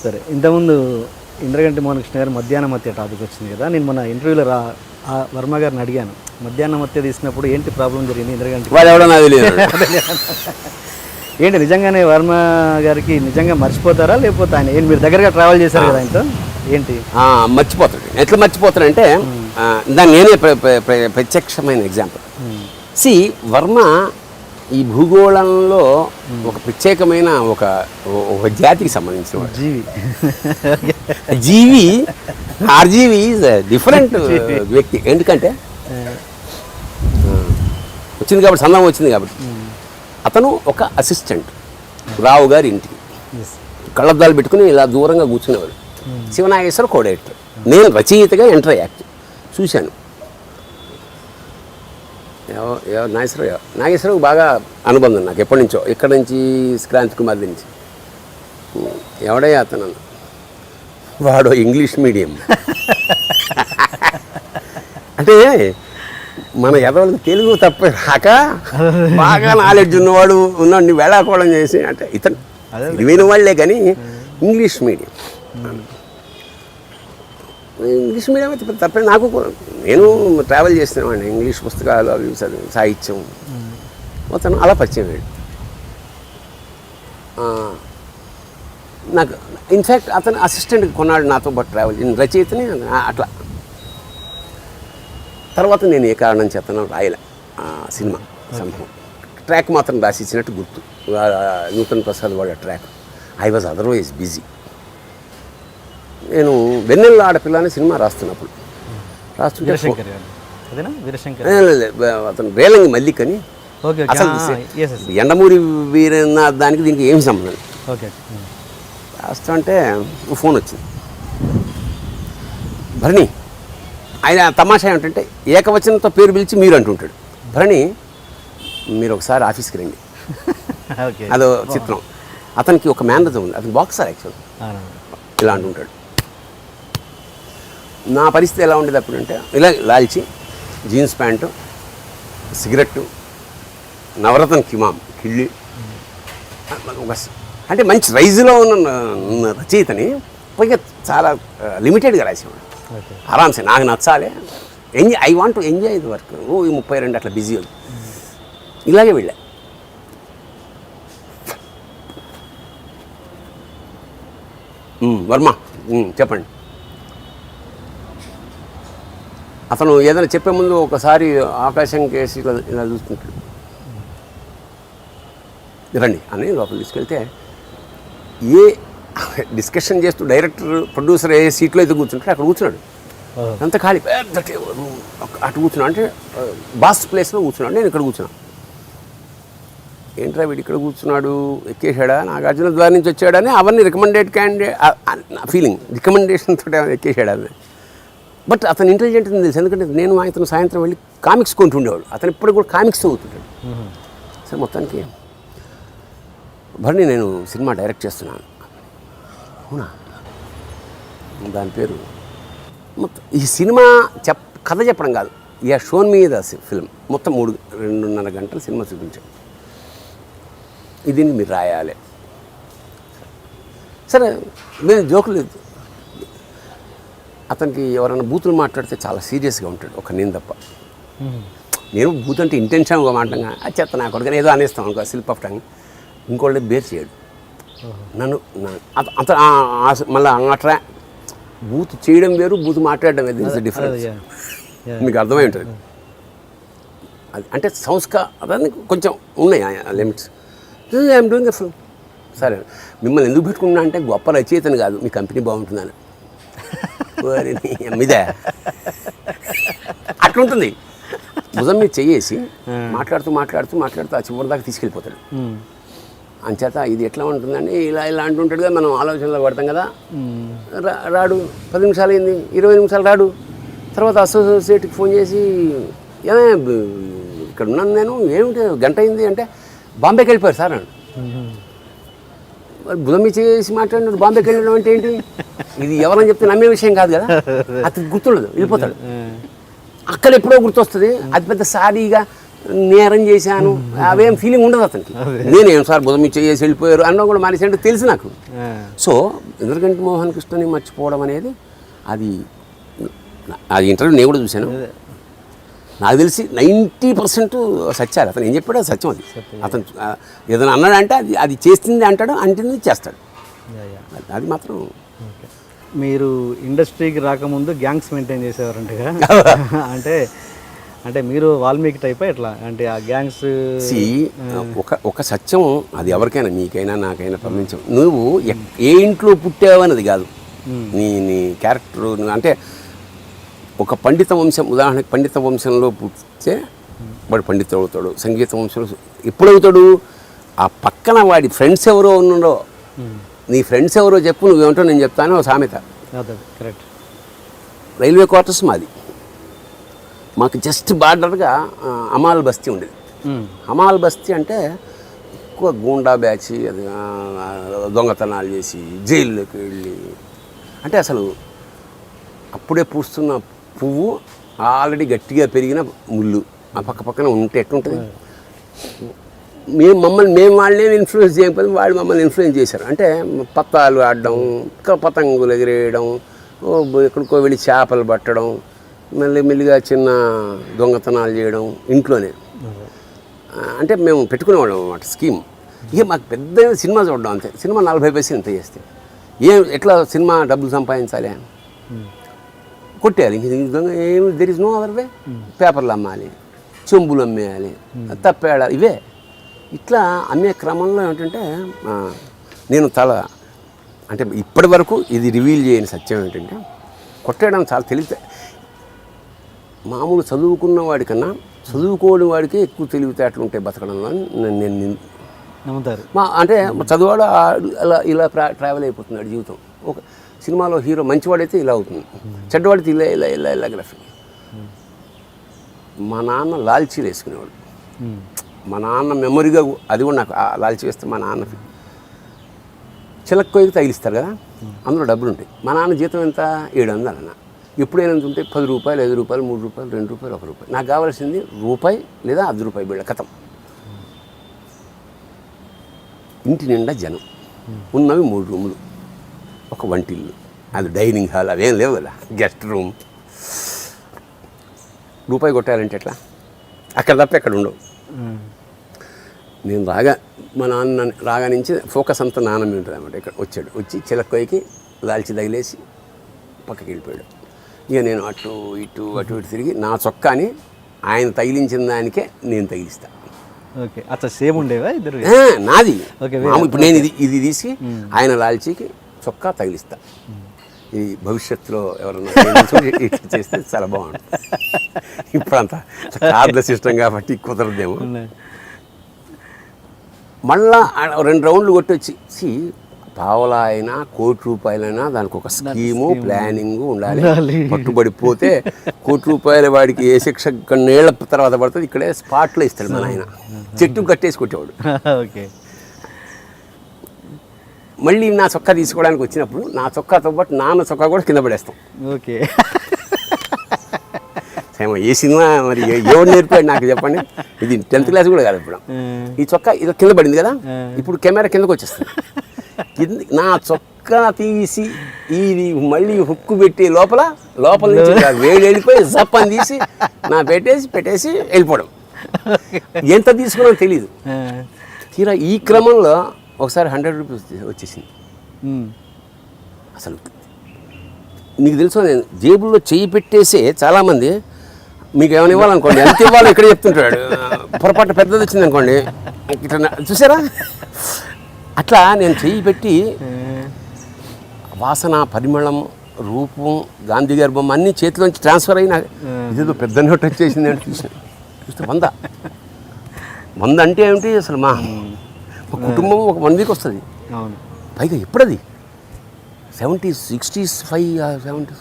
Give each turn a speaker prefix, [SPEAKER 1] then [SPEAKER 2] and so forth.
[SPEAKER 1] సరే, ఇంతకుముందు ఇంద్రగంటి మోహనకృష్ణ గారు మధ్యాహ్నం మత్య టాపిక్ వచ్చింది కదా. నేను మన ఇంటర్వ్యూలో వర్మ గారిని అడిగాను, మధ్యాహ్నం మత్య తీసినప్పుడు ఏంటి ప్రాబ్లం జరిగింది ఇంద్రగంటి ఏంటి నిజంగానే వర్మ గారికి నిజంగా మర్చిపోతారా, లేకపోతే ఆయన మీరు దగ్గరగా ట్రావెల్ చేశారు కదా ఆయనతో, ఏంటి
[SPEAKER 2] మర్చిపోతాడు? ఎట్లా మర్చిపోతాడంటే దాన్ని నేనే ప్రత్యక్షమైన ఎగ్జాంపుల్. వర్మ ఈ భూగోళంలో ఒక ప్రత్యేకమైన ఒక జాతికి సంబంధించిన జీవి. ఆర్జీవి ఈజ్ డిఫరెంట్ వ్యక్తి. ఎందుకంటే వచ్చింది కాబట్టి, సందర్భం వచ్చింది కాబట్టి. అతను ఒక అసిస్టెంట్ రావు గారి ఇంటికి కళ్ళద్దాలు పెట్టుకుని ఇలా దూరంగా కూర్చునేవాడు. శివనాగేశ్వర కోడైటర్. నేను రచయితగా ఎంటర్ అయ్యాను, చూశాను. నాగేశ్వరరావు బాగా అనుబంధం నాకు ఎప్పటి నుంచో, ఇక్కడి నుంచి క్రాంతి కుమార్ నుంచి. ఎవడయ్యా అతను? వాడు ఇంగ్లీష్ మీడియం. అంటే మన ఎదవాళ్ళకి తెలుగు తప్ప రాక బాగా నాలెడ్జ్ ఉన్నవాడు ఉన్నాడు వేళాకోళం చేసి, అంటే ఇతను విని వాళ్ళే కానీ ఇంగ్లీష్ మీడియం. ఇంగ్లీష్ మీడియం అయితే తప్పే. నాకు నేను ట్రావెల్ చేసినవాడిని, ఇంగ్లీష్ పుస్తకాలు అవి చదివి, సాహిత్యం. అతను అలా పరిచయం అయ్యాడు నాకు. ఇన్ఫ్యాక్ట్ అతను అసిస్టెంట్కి కొన్నాడు నాతో పాటు ట్రావెల్, రచయితని అట్లా. తర్వాత నేను ఏ కారణం చేతనో రాయలే సినిమా సంభవం. ట్రాక్ మాత్రం రాసి ఇచ్చినట్టు గుర్తు, నూతన్ ప్రసాద్ వాడ track. I was otherwise busy. నేను వెన్నెల ఆడపిల్ల అనే సినిమా రాస్తున్నప్పుడు రాస్తుంటే అతను రేలంగి మల్లిక్ అని, అసలు ఎండమూరి వీరన్న దానికి దీనికి ఏమి సంబంధం. రాస్తుంటే ఫోన్ వచ్చింది, భరణి. ఆయన తమాషా ఏమిటంటే ఏకవచనంతో పేరు పిలిచి మీరు అంటుంటాడు. భరణి మీరు ఒకసారి ఆఫీస్కి రండి. అదో చిత్రం. అతనికి ఒక మేనేజర్ ఉంది, అతను బాక్సర్ యాక్చువల్. ఇలా అంటుంటాడు. నా పరిస్థితి ఎలా ఉండేది అప్పుడు అంటే, ఇలా లాల్చి జీన్స్ ప్యాంటు, సిగరెట్టు, నవరత్న కిళ్ళి, అంటే మంచి రైజులో ఉన్న రచయితని పైగా చాలా లిమిటెడ్గా రాసేవాడు. ఆరామ్సే నాకు నచ్చాలి, I want to enjoy the work. 32 అట్లా బిజీ ఉంది. ఇలాగే వెళ్ళా. వర్మ చెప్పండి. అతను ఏదైనా చెప్పే ముందు ఒకసారి ఆకాశం కేసి ఇలా చూసుకుంటాడు. రండి అని లోపల తీసుకెళ్తే, ఏ డిస్కషన్ చేస్తూ డైరెక్టర్ ప్రొడ్యూసర్ ఏ సీట్లో అయితే కూర్చుంటాడు అక్కడ కూర్చున్నాడు. అంత ఖాళీ పెద్ద టేబుల్, అటు కూర్చున్నాడు. అంటే బాస్ ప్లేస్లో కూర్చున్నాడు, నేను ఇక్కడ కూర్చున్నాను. ఏంట్రా వీడు ఇక్కడ కూర్చున్నాడు, ఎక్కేసాడా, నాగార్జున ద్వారం నుంచి వచ్చాడని అవన్నీ రికమెండెడ్ క్యాండిడేట్ ఫీలింగ్, రికమెండేషన్ తోటి ఎక్కేసాడా అని. బట్ అతను ఇంటెలిజెంట్ అని తెలుసు, ఎందుకంటే నేను అతను సాయంత్రం వెళ్ళి కామిక్స్ కొంటుండేవాడు. అతను ఇప్పుడు కూడా కామిక్స్ చదువుతుంటాడు. సరే మొత్తానికి భరణి నేను సినిమా డైరెక్ట్ చేస్తున్నాను. అవునా? దాని పేరు మొత్తం ఈ సినిమా కథ చెప్పడం కాదు, ఇక షోన్ మీద ఫిల్మ్ మొత్తం 2.5 గంటలు సినిమా చూపించాడు. ఇది మీరు రాయాలి. సరే నేను జోకులు లేదు. అతనికి ఎవరైనా బూతులు మాట్లాడితే చాలా సీరియస్గా ఉంటాడు, ఒక నేను తప్ప. నేను బూత్ అంటే ఇంటెన్షన్గా మాట్లాడగా అది చెత్త నా కొడుకు ఏదో అనేస్తాం అనుకో, స్లిప్ ఆఫ్ టంగ్. ఇంకోళ్ళే బేర్ చేయడు నన్ను. మళ్ళీ అట్లా బూత్ చేయడం వేరు, బూత్ మాట్లాడడం వేరు. This is difference. మీకు అర్థమై ఉంటుంది. అది అంటే సంస్కారాన్ని కొంచెం ఉన్నాయి limits. I'm doing the film. సరే మిమ్మల్ని ఎందుకు పెట్టుకున్నా అంటే గొప్ప రచయితను కాదు, మీ కంపెనీ బాగుంటుందని. మీదే అట్లుంటుంది. భుజం మీద చెయ్యేసి మాట్లాడుతూ ఆ చివరి దాకా తీసుకెళ్ళిపోతాడు. అంచేత ఇది ఎట్లా ఉంటుందండి, ఇలా అంటుంటాడు కదా, మనం ఆలోచనలో పడతాం కదా. రాడు, 10 నిమిషాలు అయింది, 20 నిమిషాలు రాడు. తర్వాత అసోసియేట్కి ఫోన్ చేసి, ఇక్కడ ఉన్నాను నేను, ఏమిటి గంట అయింది అంటే, బాంబేకి వెళ్ళిపోయారు సార్ అని. భుజం మీద చేసి మాట్లాడినాడు, బాంబేకి వెళ్ళడం అంటే ఏంటి? ఇది ఎవరని చెప్తే నమ్మే విషయం కాదు కదా. అతనికి గుర్తుండదు, వెళ్ళిపోతాడు. అక్కడ ఎప్పుడో గుర్తొస్తుంది. అది పెద్ద సారీగా నేరం చేశాను అవేం ఫీలింగ్ ఉండదు అతనికి. నేనేం సార్ బుధం చేసి వెళ్ళిపోయారు అన్న కూడా మానేసి అంటే తెలుసు నాకు. సో ఇంద్రగంటి మోహన్ కృష్ణని మర్చిపోవడం అనేది అది ఇంటర్వ్యూ నేను కూడా చూశాను. నాకు తెలిసి 90% సత్యాలు. అతను ఏం చెప్పాడు అది సత్యం. అది అతను ఏదైనా అన్నాడంటే అది చేస్తుంది అంటాడు, అంటుంది చేస్తాడు. అది మాత్రం.
[SPEAKER 1] మీరు ఇండస్ట్రీకి రాకముందు గ్యాంగ్స్ మెయింటైన్ చేసేవారంటగా. అంటే మీరు వాల్మీకి టైప్ ఎట్లా అంటే ఆ గ్యాంగ్స్?
[SPEAKER 2] ఒక సత్యం అది ఎవరికైనా, నీకైనా నాకైనా పంపించం. నువ్వు ఏ ఇంట్లో పుట్టావన్నది కాదు నీ క్యారెక్టర్. అంటే ఒక పండిత వంశం, ఉదాహరణకి పండిత వంశంలో పుట్టితే వాడు పండితుడు అవుతాడు. సంగీత వంశంలో ఎప్పుడవుతాడు? ఆ పక్కన వాడి ఫ్రెండ్స్ ఎవరో ఉన్నారో, నీ ఫ్రెండ్స్ ఎవరో చెప్పు, నువ్వేమిటో నేను చెప్తాను. సామెత.
[SPEAKER 1] కరెక్ట్.
[SPEAKER 2] రైల్వే క్వార్టర్స్ మాది. మాకు జస్ట్ బార్డర్గా అమాల్ బస్తీ ఉండేది. అమాల్ బస్తీ అంటే ఎక్కువ గూండా బ్యాచ్, అది దొంగతనాలు చేసి జైల్లోకి వెళ్ళి, అంటే అసలు అప్పుడే పూస్తున్న పువ్వు ఆల్రెడీ గట్టిగా పెరిగిన ముళ్ళు ఆ పక్కన ఉంటే ఎట్లుంటుంది? మేము వాళ్ళని ఇన్ఫ్లుయెన్స్ చేయకపోతే వాళ్ళు మమ్మల్ని ఇన్ఫ్లుయెన్స్ చేశారు. అంటే పత్తాలు ఆడడం, పతంగులు ఎగిరేయడం, ఎక్కడికో వెళ్ళి చేపలు పట్టడం, మెల్లిగా చిన్న దొంగతనాలు చేయడం ఇంట్లోనే. అంటే మేము పెట్టుకునేవాళ్ళం అన్నమాట స్కీమ్. ఇక మాకు పెద్ద సినిమా చూడడం అంతే. సినిమా 40 పైసలు ఎంత చేస్తే ఎట్లా సినిమా డబ్బులు సంపాదించాలి అని కొట్టేయాలి. ఏమి there is no other way. పేపర్లు అమ్మాలి, చెంబులు అమ్మేయాలి, తప్పేయాలి, ఇవే. ఇట్లా అమ్మే క్రమంలో ఏంటంటే నేను అంటే ఇప్పటి వరకు ఇది రివీల్ చేయని సత్యం ఏంటంటే, కొట్టేయడం చాలా తెలివితే. మామూలు చదువుకున్న వాడికన్నా చదువుకోని వాడికి ఎక్కువ తెలివితేటలు ఉంటాయి బతకడంలో నేను
[SPEAKER 1] నమ్ముతారు.
[SPEAKER 2] అంటే చదువువాడు ఇలా ట్రావెల్ అయిపోతున్నాడు జీవితం. ఒక సినిమాలో హీరో మంచివాడైతే ఇలా అవుతుంది, చెడ్డవాడితే ఇలా గ్రాఫిక్. మా నాన్న లాల్చీలు వేసుకునేవాడు. మా నాన్న మెమొరీగా అది కూడా నాకు లాల్చీ వేస్తే మా నాన్న చిలక్కోయికి తగిలిస్తారు కదా, అందులో డబ్బులు ఉంటాయి. మా నాన్న జీతం ఎంత? 700 అన్న. ఎప్పుడైనా ఉంటే 10 రూపాయలు, 5 రూపాయలు, 3 రూపాయలు, 2 రూపాయలు, 1 రూపాయి. నాకు కావాల్సింది రూపాయి లేదా ₹10 బిళ్ళ కథం. ఇంటి నిండా జనం, ఉన్నవి 3 రూములు, ఒక వంటిల్లు, అది డైనింగ్ హాల్, అవేం లేవు కదా, గెస్ట్ రూమ్. రూపాయి కొట్టారంటే ఎట్లా? అక్కడ తప్ప ఎక్కడ ఉండవు. నేను మా నాన్న రాగా నుంచి ఫోకస్ అంతా నాన్న మీద ఉంటుంది అన్నమాట. ఇక్కడ వచ్చి చిలక్కోయికి లాల్చి తగిలేసి పక్కకి వెళ్ళిపోయాడు. ఇక నేను అటు ఇటు తిరిగి నా చొక్కాని ఆయన తగిలించిన దానికే నేను తగిలిస్తాను.
[SPEAKER 1] ఓకే, అచ్చా సేమ్ ఉండేవా ఇద్దరు?
[SPEAKER 2] నాది. ఇప్పుడు నేను ఇది తీసి ఆయన లాల్చీకి చొక్కా తగిలిస్తా. ఈ భవిష్యత్తులో ఎవరన్నా ఇట్లా చేస్తే చాలా బాగుంటుంది. ఇప్పుడంతా కార్డుల సిస్టమ్ కాబట్టి కుదరదేమో. మళ్ళా 2 రౌండ్లు కొట్టొచ్చి పావలా అయినా ₹1,00,00,000 దానికి ఒక స్కీము, ప్లానింగ్ ఉండాలి. పట్టుబడిపోతే ₹1,00,00,000 వాడికి ఏ శిక్ష కొన్నేళ్ల తర్వాత పడుతుంది. ఇక్కడే స్పాట్లో ఇస్తాడు మన ఆయన. చెట్టు కట్టేసి కొట్టేవాడు.
[SPEAKER 1] ఓకే.
[SPEAKER 2] మళ్ళీ నా చొక్కా తీసుకోవడానికి వచ్చినప్పుడు నా చొక్కాతో పాటు నాన్న చొక్కా కూడా కింద పడేస్తాం.
[SPEAKER 1] ఓకే.
[SPEAKER 2] ఏ సినిమా మరి ఎవరు నేర్పాడు నాకు చెప్పండి? ఇది 10th క్లాస్ కూడా కాదు. ఇప్పుడు ఈ చొక్కా ఇది కింద పడింది కదా, ఇప్పుడు కెమెరా కిందకు వచ్చేస్తుంది. నా చొక్కా తీసి ఇది మళ్ళీ హుక్కు పెట్టి లోపల నుంచి వేడి వెళ్ళిపోయి జప్పని తీసి నా పెట్టేసి వెళ్ళిపోవడం. ఎంత తీసుకున్నానో తెలీదు. తీరా ఈ క్రమంలో ఒకసారి ₹100 వచ్చేసింది. అసలు నీకు తెలుసు, నేను జేబుల్లో చెయ్యి పెట్టేసే చాలామంది మీకు ఏమైనా ఇవ్వాలనుకోండి, ఎంత ఇవ్వాలో ఇక్కడ చెప్తుంటాడు. పొరపాటు పెద్దది వచ్చింది అనుకోండి, ఇట్లా చూసారా, అట్లా నేను చెయ్యి పెట్టి వాసన, పరిమళం, రూపం, గాంధీ గారి బొమ్మ అన్నీ చేతిలోంచి ట్రాన్స్ఫర్ అయినా ఇదేదో పెద్ద నోట్ వచ్చేసింది అంటే చూస్తే 100 అంటే ఏమిటి అసలు? మా కుటుంబం ఒక 1 వీక్ వస్తుంది. పైగా ఎప్పుడది 70s, 65, 70s